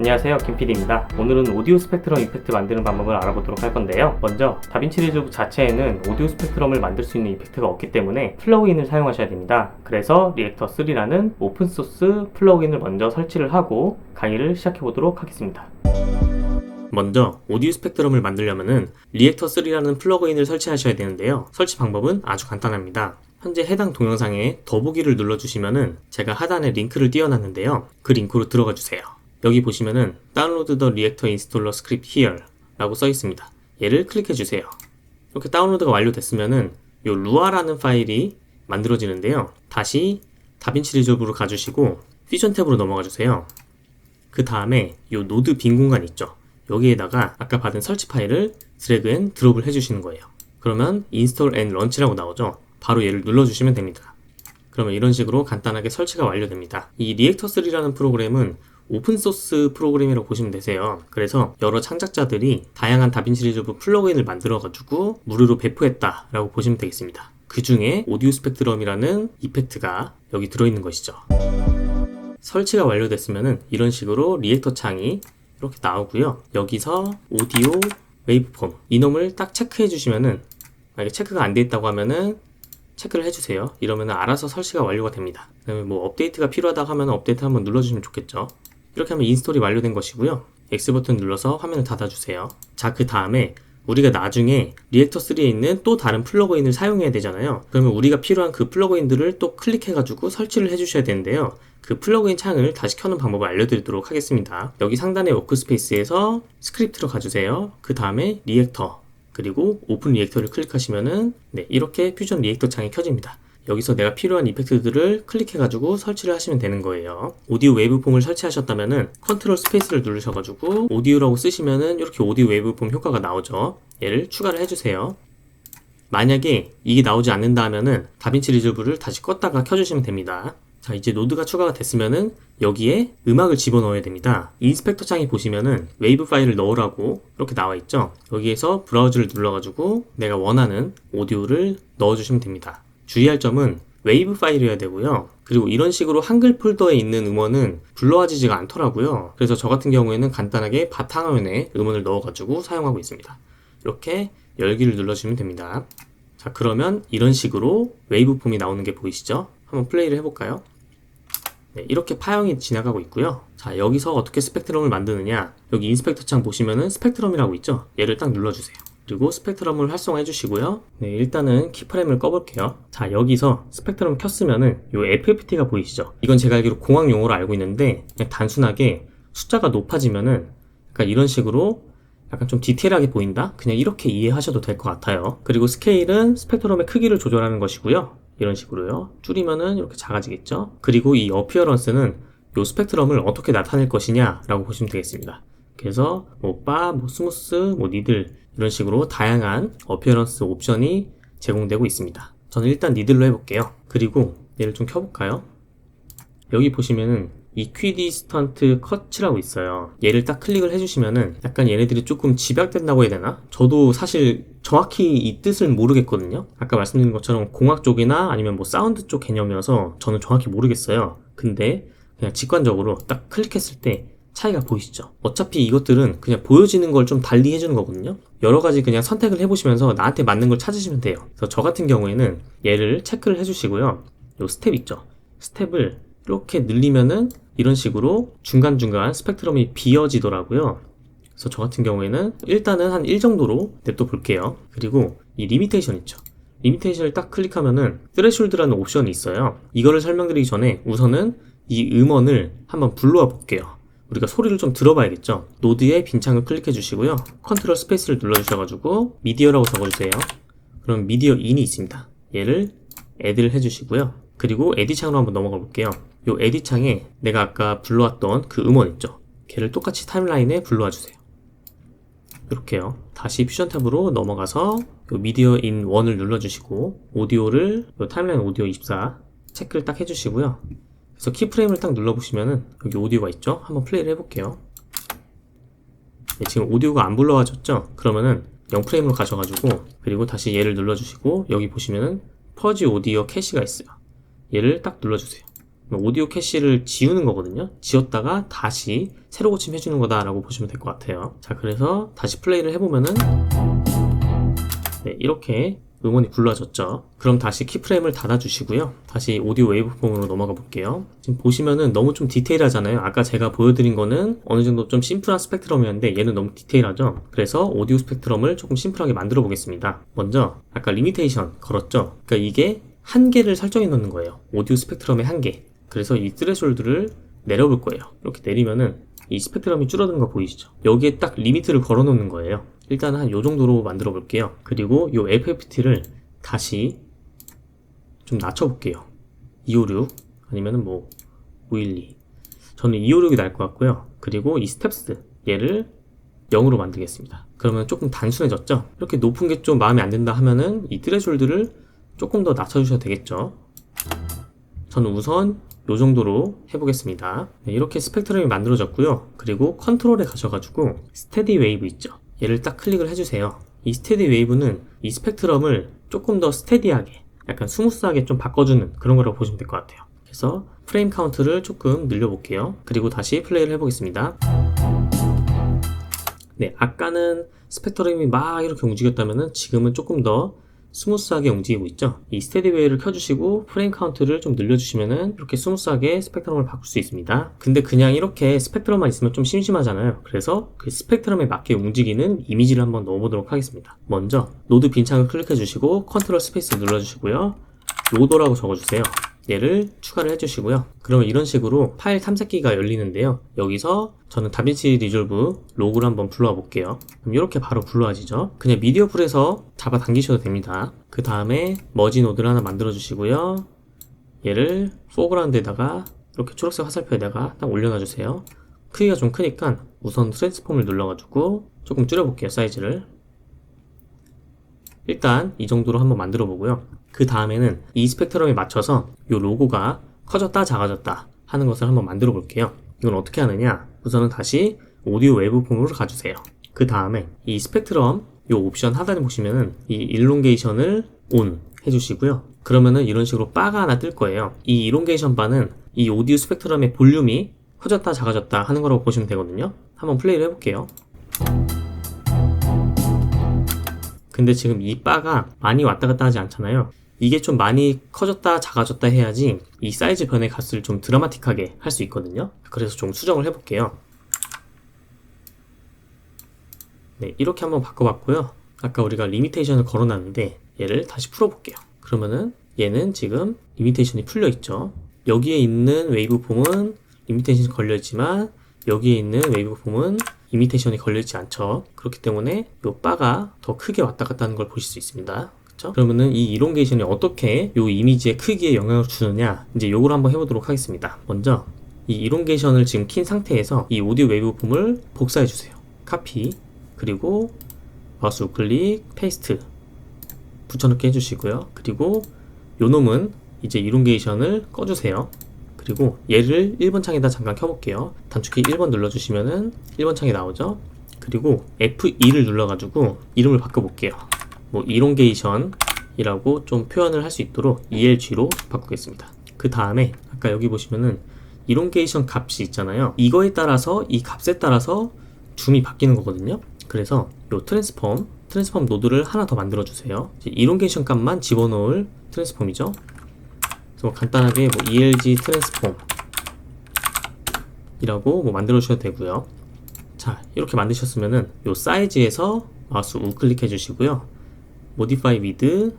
안녕하세요, 김PD입니다. 오늘은 오디오 스펙트럼 이펙트 만드는 방법을 알아보도록 할 건데요. 먼저 다빈치 리졸브 자체에는 오디오 스펙트럼을 만들 수 있는 이펙트가 없기 때문에 플러그인을 사용하셔야 됩니다. 그래서 리액터 3라는 오픈소스 플러그인을 먼저 설치를 하고 강의를 시작해 보도록 하겠습니다. 먼저 오디오 스펙트럼을 만들려면 리액터 3라는 플러그인을 설치하셔야 되는데요. 설치 방법은 아주 간단합니다. 현재 해당 동영상에 더보기를 눌러주시면 제가 하단에 링크를 띄워놨는데요. 그 링크로 들어가 주세요. 여기 보시면은 다운로드 더 리액터 인스톨러 스크립트 here 라고 써 있습니다. 얘를 클릭해 주세요. 이렇게 다운로드가 완료됐으면은 요 루아라는 파일이 만들어지는데요. 다시 다빈치 리졸브로 가주시고 퓨전 탭으로 넘어가 주세요. 그 다음에 요 노드 빈 공간 있죠. 여기에다가 아까 받은 설치 파일을 드래그 앤 드롭을 해주시는 거예요. 그러면 인스톨 앤 런치라고 나오죠. 바로 얘를 눌러주시면 됩니다. 그러면 이런 식으로 간단하게 설치가 완료됩니다. 이 리액터 3라는 프로그램은 오픈소스 프로그램이라고 보시면 되세요. 그래서 여러 창작자들이 다양한 다빈치 리졸브 플러그인을 만들어가지고 무료로 배포했다 라고 보시면 되겠습니다. 그 중에 오디오 스펙트럼이라는 이펙트가 여기 들어있는 것이죠. 설치가 완료됐으면 이런 식으로 리액터 창이 이렇게 나오고요. 여기서 오디오 웨이브폼 이놈을 딱 체크해 주시면은, 만약에 체크가 안 돼 있다고 하면은 체크를 해주세요. 이러면 알아서 설치가 완료가 됩니다. 그다음에 뭐 업데이트가 필요하다고 하면 업데이트 한번 눌러주시면 좋겠죠. 이렇게 하면 인스톨이 완료된 것이고요. X 버튼 눌러서 화면을 닫아주세요. 자, 그 다음에 우리가 나중에 리액터 3에 있는 또 다른 플러그인을 사용해야 되잖아요. 그러면 우리가 필요한 그 플러그인들을 또 클릭해가지고 설치를 해주셔야 되는데요. 그 플러그인 창을 다시 켜는 방법을 알려드리도록 하겠습니다. 여기 상단의 워크스페이스에서 스크립트로 가주세요. 그 다음에 리액터, 그리고 오픈 리액터를 클릭하시면은 이렇게 퓨전 리액터 창이 켜집니다. 여기서 내가 필요한 이펙트들을 클릭해가지고 설치를 하시면 되는 거예요. 오디오 웨이브폼을 설치하셨다면은 컨트롤 스페이스를 누르셔가지고 오디오라고 쓰시면은 이렇게 오디오 웨이브폼 효과가 나오죠. 얘를 추가를 해주세요. 만약에 이게 나오지 않는다 하면은 다빈치 리졸브를 다시 껐다가 켜주시면 됩니다. 자, 이제 노드가 추가가 됐으면은 여기에 음악을 집어넣어야 됩니다. 인스펙터 창에 보시면은 웨이브 파일을 넣으라고 이렇게 나와 있죠. 여기에서 브라우저를 눌러가지고 내가 원하는 오디오를 넣어주시면 됩니다. 주의할 점은 웨이브 파일이어야 되고요. 그리고 이런 식으로 한글 폴더에 있는 음원은 불러와지지가 않더라고요. 그래서 저 같은 경우에는 간단하게 바탕화면에 음원을 넣어가지고 사용하고 있습니다. 이렇게 열기를 눌러주시면 됩니다. 자, 그러면 이런 식으로 웨이브 폼이 나오는 게 보이시죠? 한번 플레이를 해볼까요? 네, 이렇게 파형이 지나가고 있고요. 자, 여기서 어떻게 스펙트럼을 만드느냐, 여기 인스펙터 창 보시면은 스펙트럼이라고 있죠? 얘를 딱 눌러주세요. 그리고 스펙트럼을 활성화해 주시고요. 네, 일단은 키프레임을 꺼볼게요. 자, 여기서 스펙트럼 켰으면은 요 FFT가 보이시죠? 이건 제가 알기로 공학 용어로 알고 있는데, 그냥 단순하게 숫자가 높아지면은 약간 이런 식으로 약간 좀 디테일하게 보인다? 그냥 이렇게 이해하셔도 될 것 같아요. 그리고 스케일은 스펙트럼의 크기를 조절하는 것이고요. 이런 식으로요. 줄이면은 이렇게 작아지겠죠? 그리고 이 어피어런스는 요 스펙트럼을 어떻게 나타낼 것이냐 라고 보시면 되겠습니다. 그래서 뭐 바, 뭐 스무스, 뭐 니들 이런 식으로 다양한 어피어런스 옵션이 제공되고 있습니다. 저는 일단 니들로 해볼게요. 그리고 얘를 좀 켜볼까요? 여기 보시면은 이퀴디스턴트 컷이라고 있어요. 얘를 딱 클릭을 해주시면은 약간 얘네들이 조금 집약된다고 해야 되나? 저도 사실 정확히 이 뜻을 모르겠거든요. 아까 말씀드린 것처럼 공학 쪽이나 아니면 뭐 사운드 쪽 개념이어서 저는 정확히 모르겠어요. 근데 그냥 직관적으로 딱 클릭했을 때 차이가 보이시죠? 어차피 이것들은 그냥 보여지는 걸 좀 달리 해주는 거거든요. 여러 가지 그냥 선택을 해보시면서 나한테 맞는 걸 찾으시면 돼요. 그래서 저 같은 경우에는 얘를 체크를 해주시고요. 요 스텝 있죠? 스텝을 이렇게 늘리면은 이런 식으로 중간중간 스펙트럼이 비어지더라고요. 그래서 저 같은 경우에는 일단은 한 1 정도로 냅둬 볼게요. 그리고 이 리미테이션 있죠? 리미테이션을 딱 클릭하면은 스레숄드라는 옵션이 있어요. 이거를 설명드리기 전에 우선은 이 음원을 한번 불러와 볼게요. 우리가 소리를 좀 들어봐야겠죠? 노드의 빈 창을 클릭해 주시고요. 컨트롤 스페이스를 눌러주셔가지고 미디어라고 적어주세요. 그럼 미디어 인이 있습니다. 얘를 애드를 해주시고요. 그리고 에디 창으로 한번 넘어가 볼게요. 요 에디 창에 내가 아까 불러왔던 그 음원 있죠? 걔를 똑같이 타임라인에 불러와 주세요. 이렇게요. 다시 퓨전 탭으로 넘어가서 요 미디어 인 1을 눌러주시고 오디오를 요 타임라인 오디오 24 체크를 딱 해주시고요. 그래서 키프레임을 딱 눌러보시면은 여기 오디오가 있죠? 한번 플레이를 해볼게요. 네, 지금 오디오가 안 불러와졌죠? 그러면은 0프레임으로 가셔가지고 그리고 다시 얘를 눌러주시고 여기 보시면은 퍼지 오디오 캐시가 있어요. 얘를 딱 눌러주세요. 오디오 캐시를 지우는 거거든요. 지웠다가 다시 새로 고침해주는 거다라고 보시면 될 것 같아요. 자, 그래서 다시 플레이를 해보면은 네, 이렇게 음원이 불러졌죠. 그럼 다시 키프레임을 닫아주시고요. 다시 오디오 웨이브폼으로 넘어가 볼게요. 지금 보시면은 너무 좀 디테일하잖아요. 아까 제가 보여드린 거는 어느 정도 좀 심플한 스펙트럼이었는데 얘는 너무 디테일하죠. 그래서 오디오 스펙트럼을 조금 심플하게 만들어 보겠습니다. 먼저 아까 리미테이션 걸었죠. 그러니까 이게 한계를 설정해 놓는 거예요. 오디오 스펙트럼의 한계. 그래서 이 스레솔드를 내려볼 거예요. 이렇게 내리면은 이 스펙트럼이 줄어드는 거 보이시죠? 여기에 딱 리미트를 걸어 놓는 거예요. 일단 한 요 정도로 만들어 볼게요. 그리고 요 FFT를 다시 좀 낮춰 볼게요. 256 아니면은 뭐 512. 저는 256이 나을 것 같고요. 그리고 이 스텝스 얘를 0으로 만들겠습니다. 그러면 조금 단순해졌죠? 이렇게 높은 게 좀 마음에 안 든다 하면은 이 트레솔드를 조금 더 낮춰 주셔도 되겠죠. 저는 우선 요 정도로 해보겠습니다. 네, 이렇게 스펙트럼이 만들어졌고요. 그리고 컨트롤에 가셔가지고 스테디 웨이브 있죠. 얘를 딱 클릭을 해주세요. 이 스테디 웨이브는 이 스펙트럼을 조금 더 스테디하게, 약간 스무스하게 좀 바꿔주는 그런 거라고 보시면 될 것 같아요. 그래서 프레임 카운트를 조금 늘려볼게요. 그리고 다시 플레이를 해보겠습니다. 네, 아까는 스펙트럼이 막 이렇게 움직였다면은 지금은 조금 더 스무스하게 움직이고 있죠. 이 스테디 웨이를 켜주시고 프레임 카운트를 좀 늘려주시면은 이렇게 스무스하게 스펙트럼을 바꿀 수 있습니다. 근데 그냥 이렇게 스펙트럼만 있으면 좀 심심하잖아요. 그래서 그 스펙트럼에 맞게 움직이는 이미지를 한번 넣어보도록 하겠습니다. 먼저 노드 빈창을 클릭해 주시고 컨트롤 스페이스 눌러주시고요. 로더라고 적어주세요. 얘를 추가를 해주시고요. 그러면 이런 식으로 파일 탐색기가 열리는데요. 여기서 저는 다빈치 리졸브 로그를 한번 불러와 볼게요. 그럼 이렇게 바로 불러와지죠. 그냥 미디어 풀에서 잡아당기셔도 됩니다. 그 다음에 머지 노드를 하나 만들어 주시고요. 얘를 포그라운드에다가 이렇게 초록색 화살표에다가 딱 올려놔 주세요. 크기가 좀 크니까 우선 트랜스폼을 눌러가지고 조금 줄여볼게요. 사이즈를. 일단 이 정도로 한번 만들어 보고요. 그 다음에는 이 스펙트럼에 맞춰서 이 로고가 커졌다 작아졌다 하는 것을 한번 만들어 볼게요. 이건 어떻게 하느냐, 우선은 다시 오디오 웨이브폼으로 가주세요. 그 다음에 이 스펙트럼 이 옵션 하단에 보시면은 이 일롱게이션을 ON 해주시고요. 그러면은 이런 식으로 바가 하나 뜰 거예요. 이 일롱게이션 바는 이 오디오 스펙트럼의 볼륨이 커졌다 작아졌다 하는 거라고 보시면 되거든요. 한번 플레이를 해볼게요. 근데 지금 이 바가 많이 왔다 갔다 하지 않잖아요. 이게 좀 많이 커졌다 작아졌다 해야지 이 사이즈 변의 값을 좀 드라마틱하게 할 수 있거든요. 그래서 좀 수정을 해볼게요. 네, 이렇게 한번 바꿔봤고요. 아까 우리가 리미테이션을 걸어놨는데 얘를 다시 풀어볼게요. 그러면은 얘는 지금 리미테이션이 풀려있죠. 여기에 있는 웨이브폼은 리미테이션이 걸려있지만 여기에 있는 웨이브폼은 리미테이션이 걸려있지 않죠. 그렇기 때문에 이 바가 더 크게 왔다 갔다 하는 걸 보실 수 있습니다. 그쵸? 그러면은 이 일롱게이션이 어떻게 이 이미지의 크기에 영향을 주느냐, 이제 요걸 한번 해보도록 하겠습니다. 먼저 이 일롱게이션을 지금 킨 상태에서 이 오디오 웨이브폼을 복사해 주세요. 카피, 그리고 마우스 우클릭, 페이스트 붙여넣기 해주시고요. 그리고 요 놈은 이제 일롱게이션을 꺼주세요. 그리고 얘를 1번 창에다 잠깐 켜볼게요. 단축키 1번 눌러주시면은 1번 창이 나오죠. 그리고 F2를 눌러가지고 이름을 바꿔볼게요. 뭐 일롱게이션이라고 좀 표현을 할 수 있도록 ELG로 바꾸겠습니다. 그 다음에 아까 여기 보시면은 일롱게이션 값이 있잖아요. 이거에 따라서 이 값에 따라서 줌이 바뀌는 거거든요. 그래서 요 트랜스폼 노드를 하나 더 만들어 주세요. 일롱게이션 값만 집어넣을 트랜스폼이죠. 그래서 간단하게 뭐 ELG 트랜스폼 이라고 뭐 만들어 주셔도 되고요. 자, 이렇게 만드셨으면은 요 사이즈에서 마우스 우클릭 해주시고요. Modify with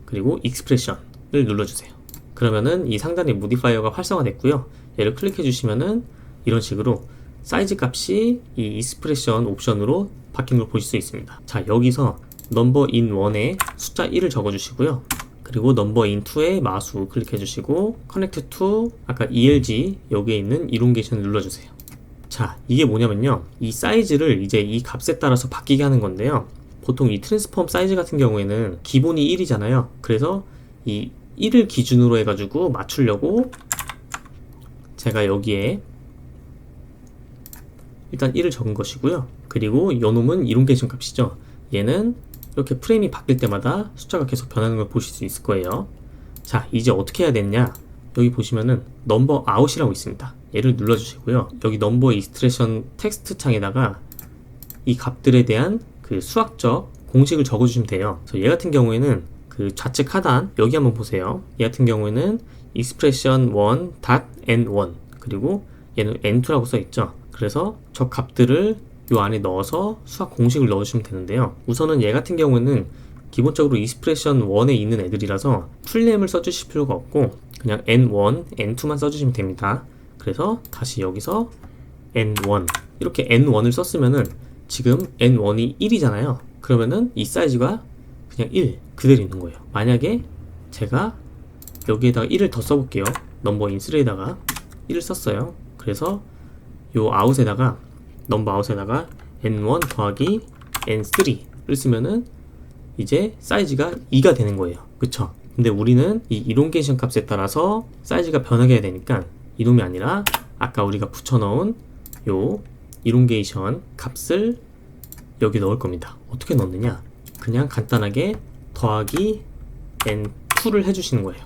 그리고 Expression을 눌러주세요. 그러면은 이 상단에 모디파이어가 활성화됐고요. 얘를 클릭해 주시면은 이런 식으로 사이즈 값이 이 익스프레션 옵션으로 바뀐 걸 보실 수 있습니다. 자, 여기서 넘버 인 1에 숫자 1을 적어 주시고요. 그리고 넘버 인 2에 마우스 클릭해 주시고 커넥트 투 아까 ELG 여기에 있는 일롱게이션을 눌러주세요. 자, 이게 뭐냐면요, 이 사이즈를 이제 이 값에 따라서 바뀌게 하는 건데요. 보통 이 트랜스폼 사이즈 같은 경우에는 기본이 1이잖아요. 그래서 이 1을 기준으로 해가지고 맞추려고 제가 여기에 일단 1을 적은 것이고요. 그리고 요놈은 일롱게이션 값이죠. 얘는 이렇게 프레임이 바뀔 때마다 숫자가 계속 변하는 걸 보실 수 있을 거예요. 자, 이제 어떻게 해야 되느냐, 여기 보시면은 넘버 아웃이라고 있습니다. 얘를 눌러주시고요. 여기 넘버 익스트레션 텍스트 창에다가 이 값들에 대한 그 수학적 공식을 적어주시면 돼요. 그래서 얘 같은 경우에는 그 좌측 하단 여기 한번 보세요. 얘 같은 경우에는 expression 1.n1 그리고 얘는 n2라고 써있죠. 그래서 저 값들을 요 안에 넣어서 수학 공식을 넣어주시면 되는데요. 우선은 얘 같은 경우는 기본적으로 expression 1에 있는 애들이라서 풀네임을 써주실 필요가 없고 그냥 n1, n2만 써주시면 됩니다. 그래서 다시 여기서 n1 이렇게 n1을 썼으면은 지금 n1이 1이잖아요. 그러면은 이 사이즈가 그냥 1 그대로 있는 거예요. 만약에 제가 여기에다가 1을 더 써볼게요. 넘버 인 3에다가 1을 썼어요. 그래서 요 아웃에다가 넘버 아웃에다가 n1 더하기 n3를 쓰면은 이제 사이즈가 2가 되는 거예요. 그쵸? 근데 우리는 이 이론게이션 값에 따라서 사이즈가 변하게 해야 되니까 이놈이 아니라 아까 우리가 붙여넣은 요 이론게이션 값을 여기 넣을 겁니다. 어떻게 넣느냐? 그냥 간단하게 더하기 n2를 해주시는 거예요.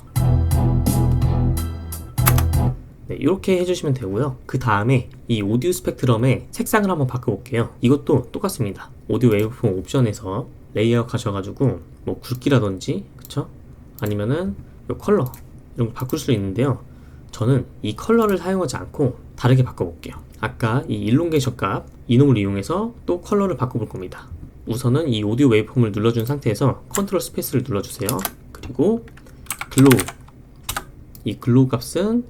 네, 이렇게 해주시면 되고요. 그 다음에 이 오디오 스펙트럼의 색상을 한번 바꿔볼게요. 이것도 똑같습니다. 오디오 웨이브폼 옵션에서 레이아웃 가셔가지고 뭐 굵기라든지 그쵸? 아니면은 요 컬러 이런 거 바꿀 수 있는데요. 저는 이 컬러를 사용하지 않고 다르게 바꿔볼게요. 아까 이 일롱게이션 값 이놈을 이용해서 또 컬러를 바꿔볼 겁니다. 우선은 이 오디오 웨이브폼을 눌러준 상태에서 컨트롤 스페이스를 눌러주세요. 그리고 글로우 이 글로우 값은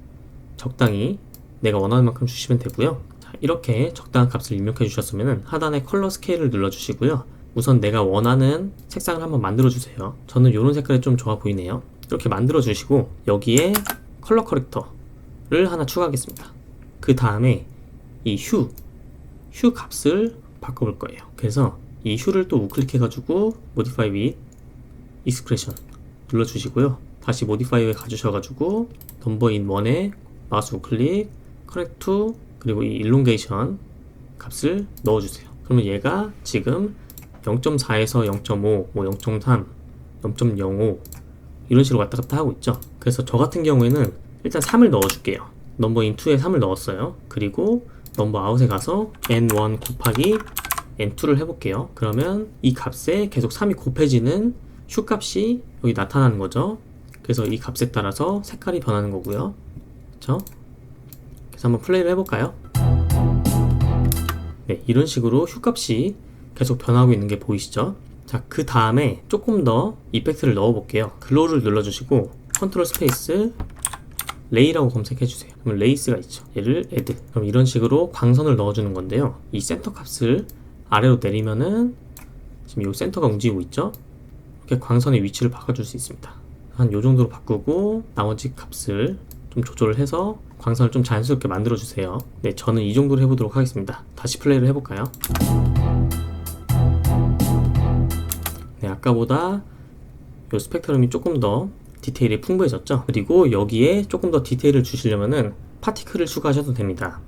적당히 내가 원하는 만큼 주시면 되고요. 자, 이렇게 적당한 값을 입력해 주셨으면 하단에 컬러 스케일을 눌러주시고요. 우선 내가 원하는 색상을 한번 만들어 주세요. 저는 이런 색깔이 좀 좋아 보이네요. 이렇게 만들어 주시고 여기에 컬러 커렉터를 하나 추가하겠습니다. 그 다음에 이 휴 값을 바꿔볼 거예요. 그래서 이 휴를 또 우클릭해 가지고 modify with expression 눌러주시고요. 다시 modify에 가주셔가지고 넘버 인 1에 마우스 우클릭 correct to 그리고 이 elongation 값을 넣어주세요. 그러면 얘가 지금 0.4에서 0.5, 뭐 0.3, 0.05 이런 식으로 왔다 갔다 하고 있죠. 그래서 저 같은 경우에는 일단 3을 넣어줄게요. 넘버 인 2에 3을 넣었어요. 그리고 넘버 아웃에 가서 n1 곱하기 n2를 해볼게요. 그러면 이 값에 계속 3이 곱해지는 휴 값이 여기 나타나는 거죠. 그래서 이 값에 따라서 색깔이 변하는 거고요. 그렇죠? 그래서 한번 플레이를 해볼까요? 네, 이런 식으로 휴 값이 계속 변하고 있는 게 보이시죠? 자, 그 다음에 조금 더 이펙트를 넣어볼게요. 글로우를 눌러주시고 컨트롤 스페이스 레이라고 검색해주세요. 그럼 레이스가 있죠. 얘를 add. 그럼 이런 식으로 광선을 넣어주는 건데요. 이 센터 값을 아래로 내리면은 지금 이 센터가 움직이고 있죠. 이렇게 광선의 위치를 바꿔줄 수 있습니다. 한 요 정도로 바꾸고 나머지 값을 좀 조절을 해서 광선을 좀 자연스럽게 만들어 주세요. 네, 저는 이 정도로 해보도록 하겠습니다. 다시 플레이를 해볼까요? 네, 아까보다 요 스펙트럼이 조금 더 디테일이 풍부해졌죠. 그리고 여기에 조금 더 디테일을 주시려면은 파티클을 추가하셔도 됩니다.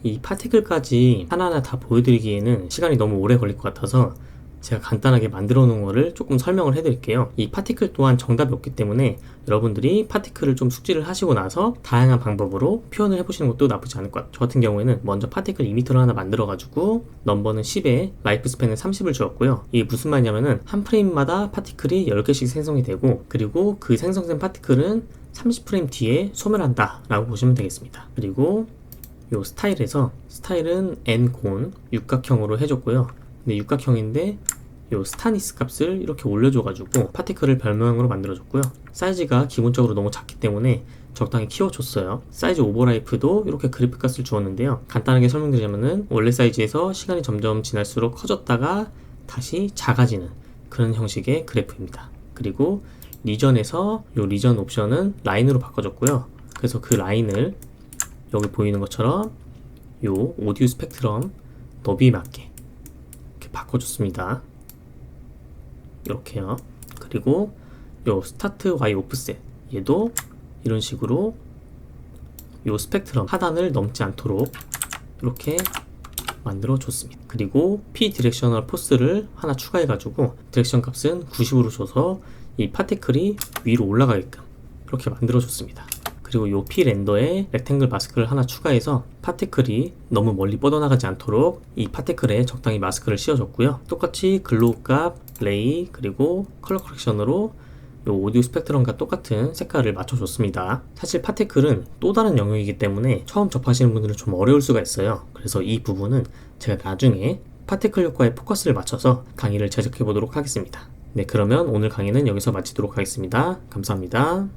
이 파티클까지 하나하나 다 보여드리기에는 시간이 너무 오래 걸릴 것 같아서 제가 간단하게 만들어 놓은 거를 조금 설명을 해드릴게요. 이 파티클 또한 정답이 없기 때문에 여러분들이 파티클을 좀 숙지를 하시고 나서 다양한 방법으로 표현을 해보시는 것도 나쁘지 않을 것 같아요. 저 같은 경우에는 먼저 파티클 이미터를 하나 만들어 가지고 넘버는 10에 라이프 스팬은 30을 주었고요. 이게 무슨 말이냐면은 한 프레임마다 파티클이 10개씩 생성이 되고 그리고 그 생성된 파티클은 30프레임 뒤에 소멸한다 라고 보시면 되겠습니다. 그리고 요 스타일에서 스타일은 n곤 육각형으로 해줬고요. 근데 육각형인데 요 스타니스 값을 이렇게 올려줘가지고 파티클을 별 모양으로 만들어줬고요. 사이즈가 기본적으로 너무 작기 때문에 적당히 키워줬어요. 사이즈 오버라이프도 이렇게 그래픽 값을 주었는데요. 간단하게 설명드리자면은 원래 사이즈에서 시간이 점점 지날수록 커졌다가 다시 작아지는 그런 형식의 그래프입니다. 그리고 리전에서 요 리전 옵션은 라인으로 바꿔줬고요. 그래서 그 라인을 여기 보이는 것처럼 요 오디오 스펙트럼 너비에 맞게 이렇게 바꿔줬습니다. 이렇게요. 그리고 요 스타트 Y 오프셋 얘도 이런 식으로 요 스펙트럼 하단을 넘지 않도록 이렇게 만들어 줬습니다. 그리고 P 디렉셔널 포스를 하나 추가해 가지고 디렉션 값은 90으로 줘서 이 파티클이 위로 올라가게끔 이렇게 만들어줬습니다. 그리고 요 P 렌더에 렉탱글 마스크를 하나 추가해서 파티클이 너무 멀리 뻗어나가지 않도록 이 파티클에 적당히 마스크를 씌워줬고요. 똑같이 글로우 값, 레이, 그리고 컬러 커렉션으로 요 오디오 스펙트럼과 똑같은 색깔을 맞춰줬습니다. 사실 파티클은 또 다른 영역이기 때문에 처음 접하시는 분들은 좀 어려울 수가 있어요. 그래서 이 부분은 제가 나중에 파티클 효과에 포커스를 맞춰서 강의를 제작해 보도록 하겠습니다. 네, 그러면 오늘 강의는 여기서 마치도록 하겠습니다. 감사합니다.